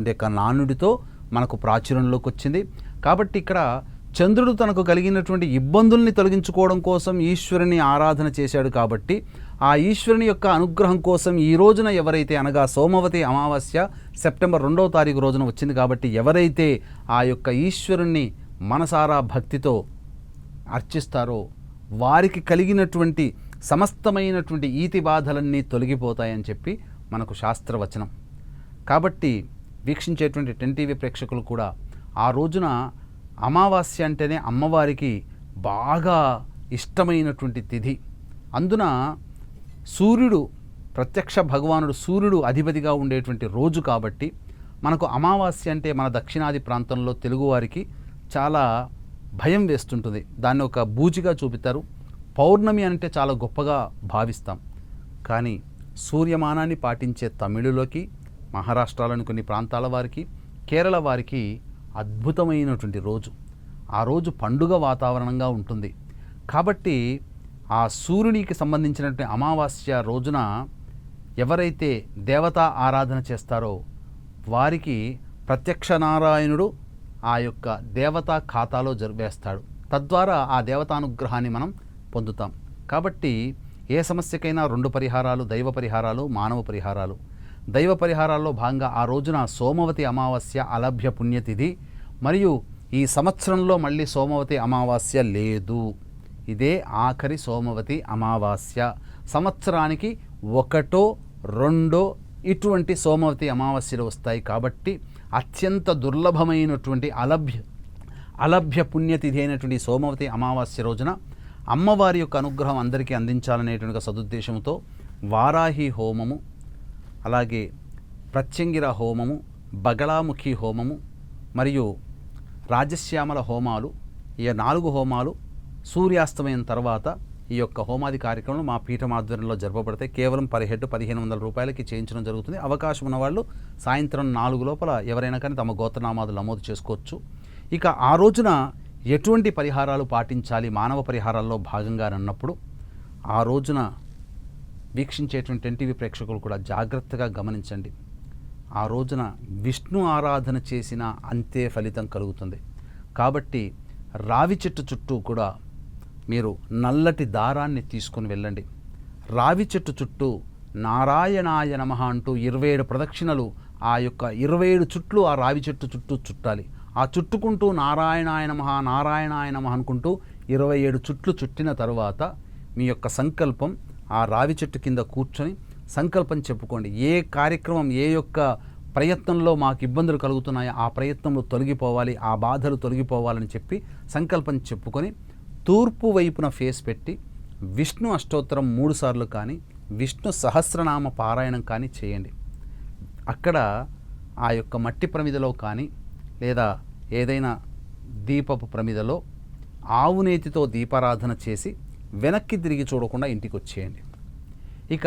అనేటువంటి యొక్క నానుడితో మనకు ప్రాచుర్యంలోకి వచ్చింది. కాబట్టి ఇక్కడ చంద్రుడు తనకు కలిగినటువంటి ఇబ్బందుల్ని తొలగించుకోవడం కోసం ఈశ్వరుని ఆరాధన చేశాడు. కాబట్టి ఆ ఈశ్వరుని యొక్క అనుగ్రహం కోసం ఈ రోజున ఎవరైతే, అనగా సోమవతి అమావాస్య సెప్టెంబర్ 2వ తారీఖు రోజున వచ్చింది కాబట్టి ఎవరైతే ఆ యొక్క ఈశ్వరుణ్ణి మనసారా భక్తితో అర్చిస్తారో వారికి కలిగినటువంటి సమస్తమైనటువంటి ఈతి బాధలన్నీ తొలగిపోతాయని చెప్పి మనకు శాస్త్రవచనం. కాబట్టి వీక్షించేటువంటి 10 టీవీ ప్రేక్షకులు కూడా ఆ రోజున అమావాస్య అంటేనే అమ్మవారికి బాగా ఇష్టమైనటువంటి తిథి. అందున సూర్యుడు, ప్రత్యక్ష భగవానుడు సూర్యుడు అధిపతిగా ఉండేటువంటి రోజు కాబట్టి మనకు అమావాస్య అంటే మన దక్షిణాది ప్రాంతంలో తెలుగువారికి చాలా భయం వేస్తుంటుంది. దాన్ని ఒక బూచిగా చూపుతారు. పౌర్ణమి అంటే చాలా గొప్పగా భావిస్తాం. కానీ సూర్యమానాన్ని పాటించే తమిళులకి, మహారాష్ట్రలోని కొన్ని ప్రాంతాల వారికి, కేరళ వారికి అద్భుతమైనటువంటి రోజు. ఆ రోజు పండుగ వాతావరణంగా ఉంటుంది. కాబట్టి ఆ సూర్యునికి సంబంధించినటువంటి అమావాస్య రోజున ఎవరైతే దేవతా ఆరాధన చేస్తారో వారికి ప్రత్యక్ష నారాయణుడు ఆ యొక్క దేవతా ఖాతాలో వేస్తాడు. తద్వారా ఆ దేవతానుగ్రహాన్ని మనం పొందుతాం. కాబట్టి ఏ సమస్యకైనా 2 పరిహారాలు, దైవ పరిహారాలు, మానవ పరిహారాలు. దైవ పరిహారాల్లో భాగంగా ఆ రోజున సోమవతి అమావాస్య అలభ్య పుణ్యతిథి, మరియు ఈ సంవత్సరంలో మళ్ళీ సోమవతి అమావాస్య లేదు. ఇదే ఆఖరి సోమవతి అమావాస్య. సంవత్సరానికి 1, 2 ఇటువంటి సోమవతి అమావాస్యలు వస్తాయి. కాబట్టి అత్యంత దుర్లభమైనటువంటి అలభ్య పుణ్యతిథి అయినటువంటి సోమవతి అమావాస్య రోజున అమ్మవారి యొక్క అనుగ్రహం అందరికీ అందించాలనేటువంటి సదుద్దేశంతో వారాహి హోమము, అలాగే ప్రత్యంగిర హోమము, బగళాముఖి హోమము మరియు రాజశ్యామల హోమాలు, ఈ 4 హోమాలు సూర్యాస్తమయం తర్వాత ఈ యొక్క హోమాది కార్యక్రమం మా పీఠం ఆధ్వర్యంలో జరపబడతాయి. కేవలం పర్ హెడ్ 1500 రూపాయలకి చేయించడం జరుగుతుంది. అవకాశం ఉన్నవాళ్ళు సాయంత్రం 4 లోపల ఎవరైనా కానీ తమ గోత్రనామాలు నమోదు చేసుకోవచ్చు. ఇక ఆ రోజున ఎటువంటి పరిహారాలు పాటించాలి మానవ పరిహారాల్లో భాగంగా అన్నప్పుడు, ఆ రోజున వీక్షించేటువంటి 10 టీవీ ప్రేక్షకులు కూడా జాగ్రత్తగా గమనించండి. ఆ రోజున విష్ణు ఆరాధన చేసిన అంతే ఫలితం కలుగుతుంది. కాబట్టి రావి చెట్టు చుట్టూ కూడా మీరు నల్లటి దారాన్ని తీసుకొని వెళ్ళండి. రావి చెట్టు చుట్టూ నారాయణాయ నమః అంటూ 27 ప్రదక్షిణలు, ఆ యొక్క 27 చుట్లు ఆ రావి చెట్టు చుట్టూ చుట్టాలి. ఆ చుట్టుకుంటూ నారాయణాయ నమః, నారాయణాయ నమః అనుకుంటూ 27 చుట్లు చుట్టిన తర్వాత మీ యొక్క సంకల్పం ఆ రావి చెట్టు కింద కూర్చొని సంకల్పం చెప్పుకోండి. ఏ కార్యక్రమం, ఏ యొక్క ప్రయత్నంలో మాకు ఇబ్బందులు కలుగుతున్నాయో ఆ ప్రయత్నంలో తొలగిపోవాలి, ఆ బాధలు తొలగిపోవాలని చెప్పి సంకల్పం చెప్పుకొని తూర్పు వైపున ఫేస్ పెట్టి విష్ణు అష్టోత్తరం 3 సార్లు కానీ, విష్ణు సహస్రనామ పారాయణం కానీ చేయండి. అక్కడ ఆ యొక్క మట్టి ప్రమిదలో కానీ లేదా ఏదైనా దీపపు ప్రమిదలో ఆవునేతితో దీపారాధన చేసి వెనక్కి తిరిగి చూడకుండా ఇంటికి వచ్చేయండి. ఇక